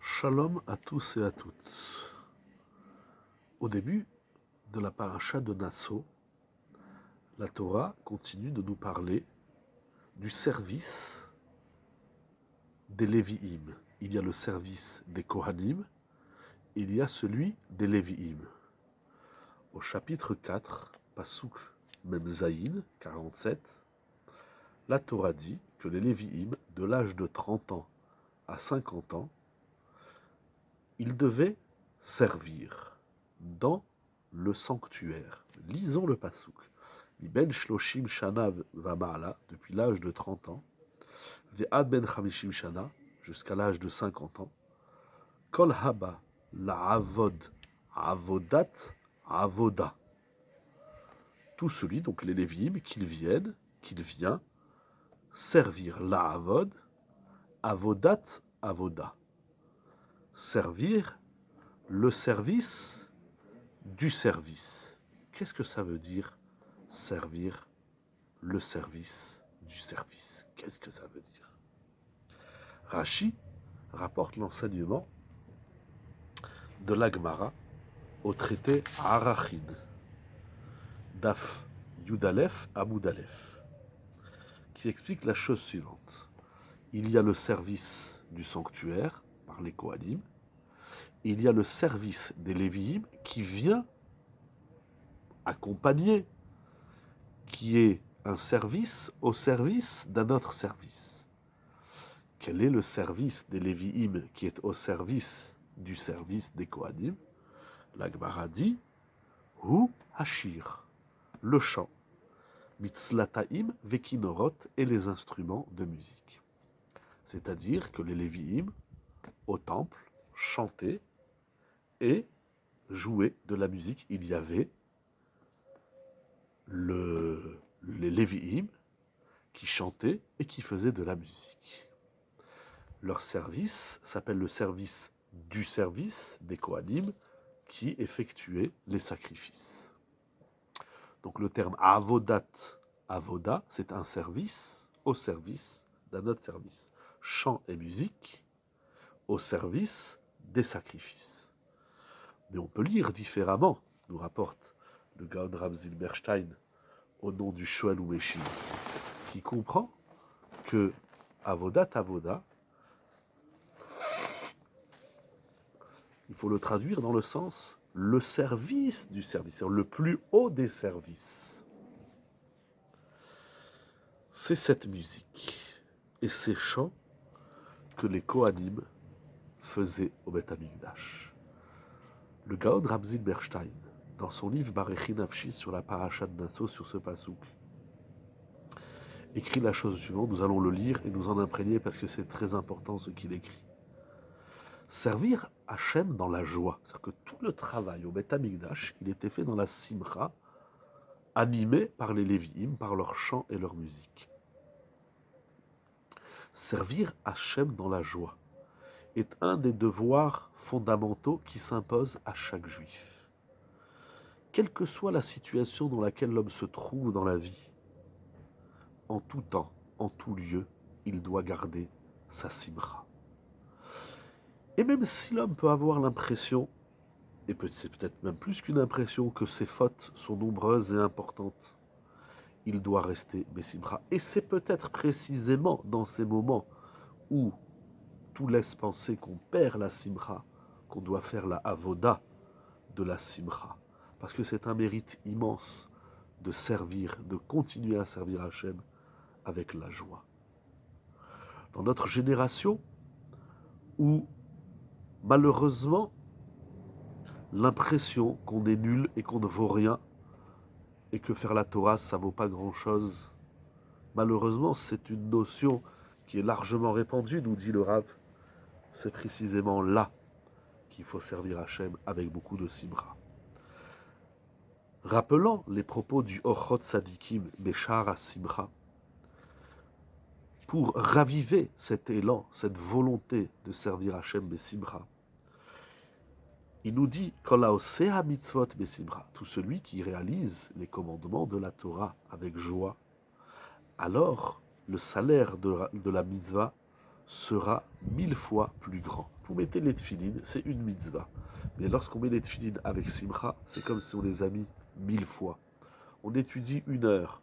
Shalom à tous et à toutes. Au début de la paracha de Nasso, la Torah continue de nous parler du service des Lévi'im. Il y a le service des Kohanim, il y a celui des Lévi'im. Au chapitre 4, Pasuk Mem Zayin, 47, la Torah dit que les Lévi'im, de l'âge de 30 ans à 50 ans, ils devaient servir dans le sanctuaire. Lisons le Pasuk. Ben Shloshim Shana Vama'ala, depuis l'âge de 30 ans, Ve'ad Ben Chamishim Shana, jusqu'à l'âge de 50 ans, Kol Haba La'avod Avodat Avoda. Tout celui, donc les Lévi'im, qu'il vient servir La'avod, Avodat Avoda. Servir le service du service. Qu'est-ce que ça veut dire, servir le service du service? Qu'est-ce que ça veut dire? Rashi rapporte l'enseignement de l'Agmara au traité Arachin, Daf Yudalef Amoudalef, qui explique la chose suivante. Il y a le service du sanctuaire par les Kohanim, il y a le service des Lévi'im qui vient accompagner, qui est un service au service d'un autre service. Quel est le service des Lévi'im qui est au service du service des Kohanim? La Gemara dit Hu Hashir, le chant, Mitzlataim Vekinorot et les instruments de musique. C'est-à-dire que les Lévi'im, au temple, chantaient et jouaient de la musique. Il y avait les Lévi'im qui chantaient et qui faisaient de la musique. Leur service s'appelle le service du service des Kohanim qui effectuaient les sacrifices. Donc le terme avodat, avoda, c'est un service au service d'un autre service. Chant et musique au service des sacrifices. Mais on peut lire différemment, nous rapporte le Gaon Rav Zilberstein au nom du Shoel Umeshin, qui comprend que avodat, avoda, il faut le traduire dans le sens le service du service, le plus haut des services. C'est cette musique et ces chants que les Kohanim faisaient au Beth Amikdash. Le Gaon Rav Zilberstein, dans son livre Barechi Nafshi sur la paracha de Nasso, sur ce pasouk, écrit la chose suivante. Nous allons le lire et nous en imprégner parce que c'est très important ce qu'il écrit. Servir Hachem dans la joie. C'est-à-dire que tout le travail au Beth Amikdash, il était fait dans la simcha, animé par les Lévi'im, par leur chant et leur musique. Servir Hachem dans la joie est un des devoirs fondamentaux qui s'imposent à chaque juif. Quelle que soit la situation dans laquelle l'homme se trouve dans la vie, en tout temps, en tout lieu, il doit garder sa simcha. Et même si l'homme peut avoir l'impression, et c'est peut-être même plus qu'une impression, que ses fautes sont nombreuses et importantes, il doit rester besimcha. Et c'est peut-être précisément dans ces moments où tout laisse penser qu'on perd la simcha, qu'on doit faire la avoda de la simcha. Parce que c'est un mérite immense de servir, de continuer à servir Hachem avec la joie. Dans notre génération, où malheureusement, l'impression qu'on est nul et qu'on ne vaut rien, et que faire la Torah, ça ne vaut pas grand-chose, malheureusement, c'est une notion qui est largement répandue, nous dit le Rav. C'est précisément là qu'il faut servir Hachem avec beaucoup de simra. Rappelant les propos du Orchot Sadikim Beshar HaSimcha, pour raviver cet élan, cette volonté de servir Hachem Besimcha, il nous dit Kolaosea mitzvot besimcha, tout celui qui réalise les commandements de la Torah avec joie, alors le salaire de la mitzvah sera 1000 fois plus grand. Vous mettez les tefilines, c'est une mitzvah. Mais lorsqu'on met les tefilines avec simcha, c'est comme si on les a mis 1000 fois. On étudie 1 heure.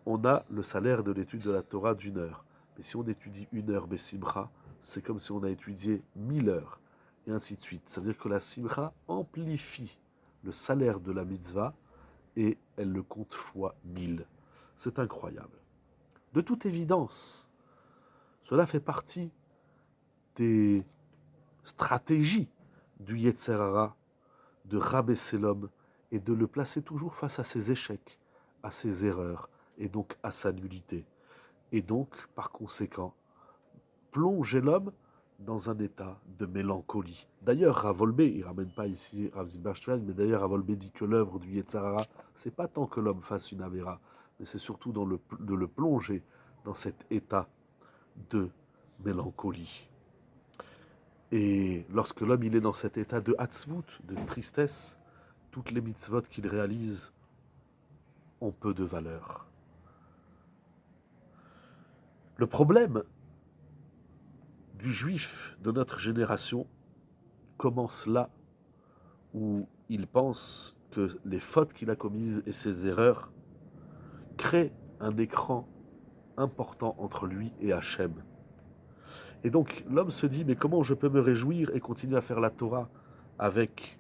On a le salaire de l'étude de la Torah d'1 heure. Mais si on étudie 1 heure besimcha, c'est comme si on a étudié 1000 heures. Et ainsi de suite. C'est-à-dire que la simcha amplifie le salaire de la mitzvah et elle le compte fois 1000. C'est incroyable. De toute évidence, cela fait partie des stratégies du Yetzer Hara de rabaisser l'homme et de le placer toujours face à ses échecs, à ses erreurs et donc à sa nullité. Et donc, par conséquent, plonger l'homme dans un état de mélancolie. D'ailleurs, Rav Wolbe, il ne ramène pas ici Rav Zilberstein, mais d'ailleurs Rav Wolbe dit que l'œuvre du Yetzer Hara, c'est pas tant que l'homme fasse une avéra, mais c'est surtout de le plonger dans cet état de mélancolie. Et lorsque l'homme il est dans cet état de hatzvut, de tristesse, toutes les mitzvot qu'il réalise ont peu de valeur. Le problème du juif de notre génération commence là où il pense que les fautes qu'il a commises et ses erreurs créent un écran important entre lui et Hachem. Et donc l'homme se dit, mais comment je peux me réjouir et continuer à faire la Torah avec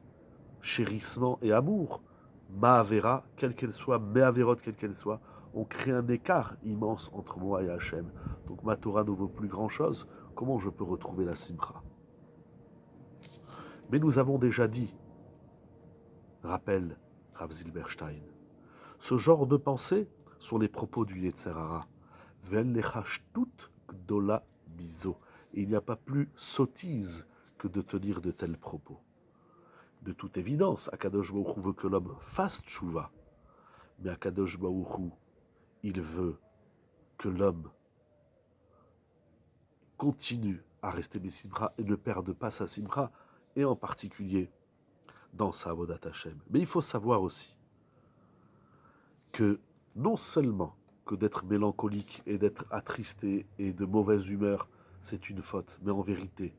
chérissement et amour? Ma'avera, quelle qu'elle soit, Me'averot, quelle qu'elle soit, on crée un écart immense entre moi et Hachem. Donc ma Torah ne vaut plus grand-chose. Comment je peux retrouver la simcha? Mais nous avons déjà dit, rappelle Rav Zilberstein, ce genre de pensée sont les propos du Yetzer Hara. Vel lechashtut gdola bizo. Et il n'y a pas plus sottise que de tenir de tels propos. De toute évidence, Akadosh Baruch Hu veut que l'homme fasse tchouva, mais Akadosh Baruch Hu, il veut que l'homme continue à rester Bessimra et ne perde pas sa Simra, et en particulier dans sa Avodat Hashem. Mais il faut savoir aussi que non seulement que d'être mélancolique et d'être attristé et de mauvaise humeur, c'est une faute, mais en vérité,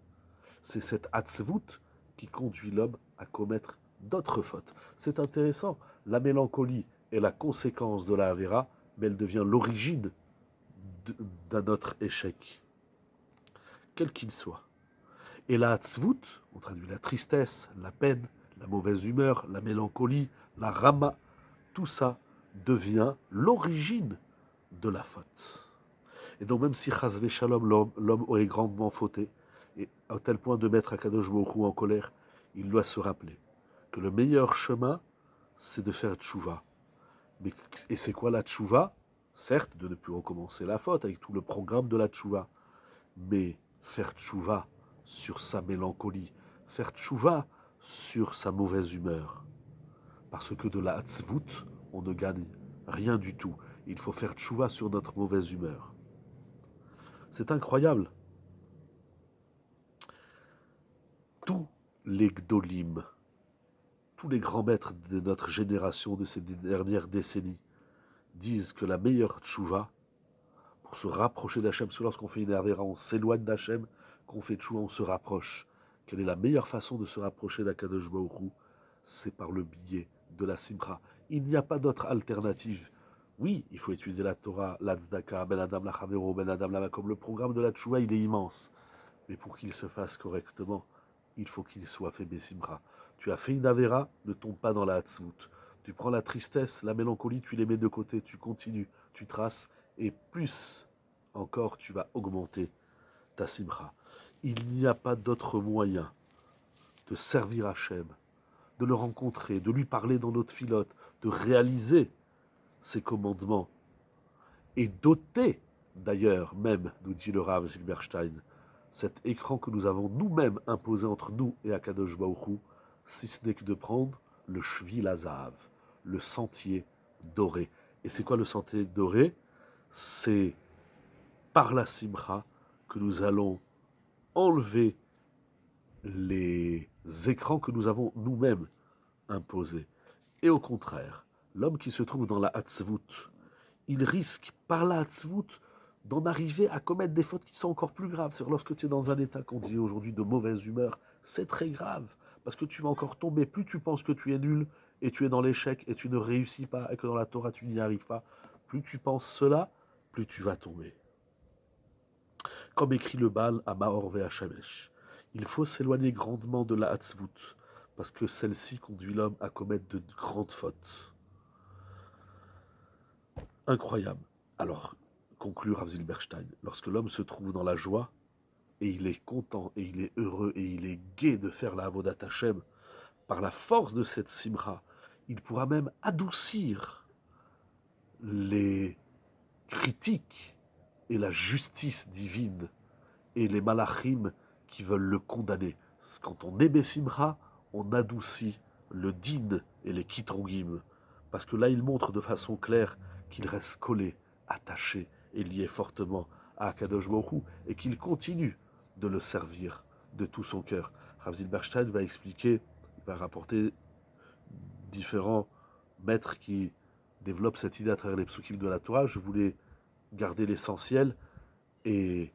c'est cette hatzvut qui conduit l'homme à commettre d'autres fautes. C'est intéressant, la mélancolie est la conséquence de la Havera, mais elle devient l'origine d'un autre échec, quel qu'il soit. Et la hatzvut, on traduit la tristesse, la peine, la mauvaise humeur, la mélancolie, la rama, tout ça devient l'origine de la faute. Et donc même si chas shalom, l'homme aurait grandement fauté, et à tel point de mettre Akadosh Baruch Hu en colère, il doit se rappeler que le meilleur chemin, c'est de faire tchouva. Et c'est quoi la tchouva? Certes, de ne plus recommencer la faute avec tout le programme de la tchouva, mais faire tchouva sur sa mélancolie, faire tchouva sur sa mauvaise humeur. Parce que de la hatzvut, on ne gagne rien du tout. Il faut faire tchouva sur notre mauvaise humeur. C'est incroyable. Tous les gdolim, tous les grands maîtres de notre génération, de ces dernières décennies, disent que la meilleure tchouva, pour se rapprocher d'Hachem, parce que lorsqu'on fait une Avera, on s'éloigne d'Hachem, qu'on fait tchouva, on se rapproche. Quelle est la meilleure façon de se rapprocher d'Akadosh Baruch Hu? C'est par le biais de la simcha. Il n'y a pas d'autre alternative. Oui, il faut étudier la Torah, la Tzedaka, Ben Adam la Chavero, Ben Adam la Makom. Le programme de la tchouva, il est immense. Mais pour qu'il se fasse correctement, il faut qu'il soit fait Bessimra. Tu as fait une Avera, ne tombe pas dans la Hatzvut. Tu prends la tristesse, la mélancolie, tu les mets de côté, tu continues, tu traces, et plus encore, tu vas augmenter ta Simra. Il n'y a pas d'autre moyen de servir Hachem, de le rencontrer, de lui parler dans notre filote, de réaliser ses commandements, et doter, d'ailleurs, même, nous dit le Rav Zilberstein, cet écran que nous avons nous-mêmes imposé entre nous et Akadosh Baruch Hu, si ce n'est que de prendre le Shvil Hazav, le sentier doré. Et c'est quoi le sentier doré? C'est par la Simcha que nous allons enlever les écrans que nous avons nous-mêmes imposés. Et au contraire, l'homme qui se trouve dans la Hatzvut, il risque par la Hatzvut d'en arriver à commettre des fautes qui sont encore plus graves. C'est lorsque tu es dans un état qu'on dit aujourd'hui de mauvaise humeur, c'est très grave, parce que tu vas encore tomber. Plus tu penses que tu es nul, et tu es dans l'échec, et tu ne réussis pas, et que dans la Torah tu n'y arrives pas, plus tu penses cela, plus tu vas tomber. Comme écrit le Baal à Maor Ve'Hashamesh, il faut s'éloigner grandement de la Hatzvut, parce que celle-ci conduit l'homme à commettre de grandes fautes. Incroyable. Alors, conclut Rav Zilberstein, lorsque l'homme se trouve dans la joie, et il est content, et il est heureux, et il est gai de faire la Avodat Hashem, par la force de cette simra, il pourra même adoucir les critiques et la justice divine et les malachim qui veulent le condamner. Quand on est Bessimra, on adoucit le din et les kitrogim, parce que là il montre de façon claire qu'il reste collé, attaché et lié fortement à Akadosh Baruch Hu, et qu'il continue de le servir de tout son cœur. Rav Zilberstein va expliquer, il va rapporter différents maîtres qui développent cette idée à travers les psukim de la Torah. Je voulais garder l'essentiel, et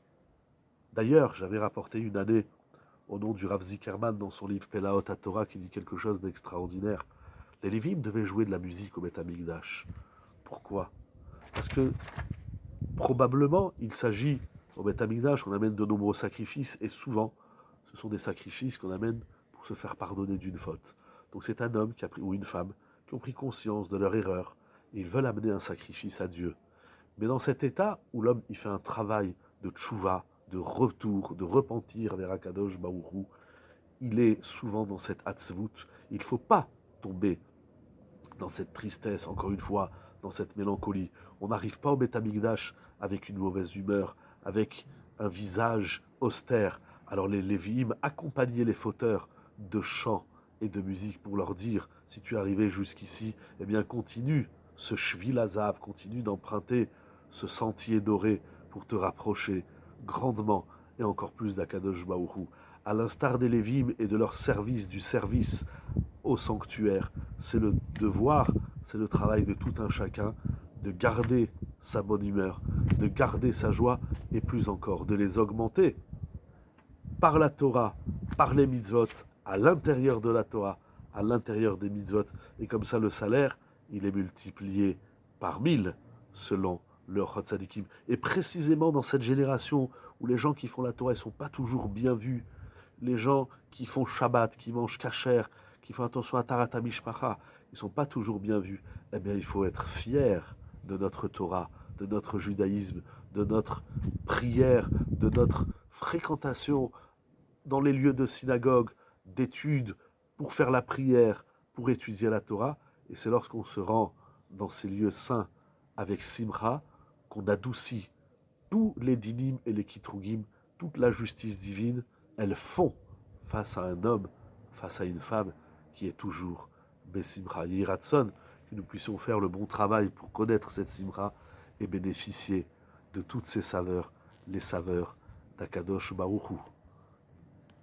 d'ailleurs j'avais rapporté une année au nom du Rav Zickerman dans son livre Pelaot HaTorah qui dit quelque chose d'extraordinaire. Les Lévim devaient jouer de la musique au Beth Amikdash. Pourquoi? Parce que probablement il s'agit au Beth Amikdash, on amène de nombreux sacrifices, et souvent ce sont des sacrifices qu'on amène pour se faire pardonner d'une faute. Donc c'est un homme qui a pris, ou une femme qui ont pris conscience de leur erreur, et ils veulent amener un sacrifice à Dieu. Mais dans cet état où l'homme il fait un travail de tchouva, de retour, de repentir vers Akadosh Baruch Hu, il est souvent dans cette hatzvut. Il ne faut pas tomber dans cette tristesse, encore une fois, dans cette mélancolie. On n'arrive pas au Beth Amikdash avec une mauvaise humeur, avec un visage austère. Alors les Lévi'im accompagnaient les fauteurs de chants et de musique pour leur dire, si tu es arrivé jusqu'ici, eh bien continue ce Shvil Hazav, continue d'emprunter ce sentier doré pour te rapprocher grandement et encore plus d'Akadosh Baruch Hu. À l'instar des Lévim et de leur service, du service au sanctuaire, c'est le devoir, c'est le travail de tout un chacun de garder sa bonne humeur, de garder sa joie, et plus encore, de les augmenter par la Torah, par les mitzvot, à l'intérieur de la Torah, à l'intérieur des mitzvot. Et comme ça, le salaire, il est multiplié par 1000 selon le Chod Tzadikim. Et précisément dans cette génération où les gens qui font la Torah ne sont pas toujours bien vus, les gens qui font Shabbat, qui mangent kasher, qui font attention à Tarat HaMishpacha, ils ne sont pas toujours bien vus. Eh bien, il faut être fier de notre Torah, de notre judaïsme, de notre prière, de notre fréquentation dans les lieux de synagogue, d'études, pour faire la prière, pour étudier la Torah. Et c'est lorsqu'on se rend dans ces lieux saints avec Simcha qu'on adoucit tous les dinim et les kitrugim, toute la justice divine, elles font face à un homme, face à une femme qui est toujours Besimcha. Yiratson, que nous puissions faire le bon travail pour connaître cette Simcha et bénéficier de toutes ces saveurs, les saveurs d'Akadosh Baruch Hu.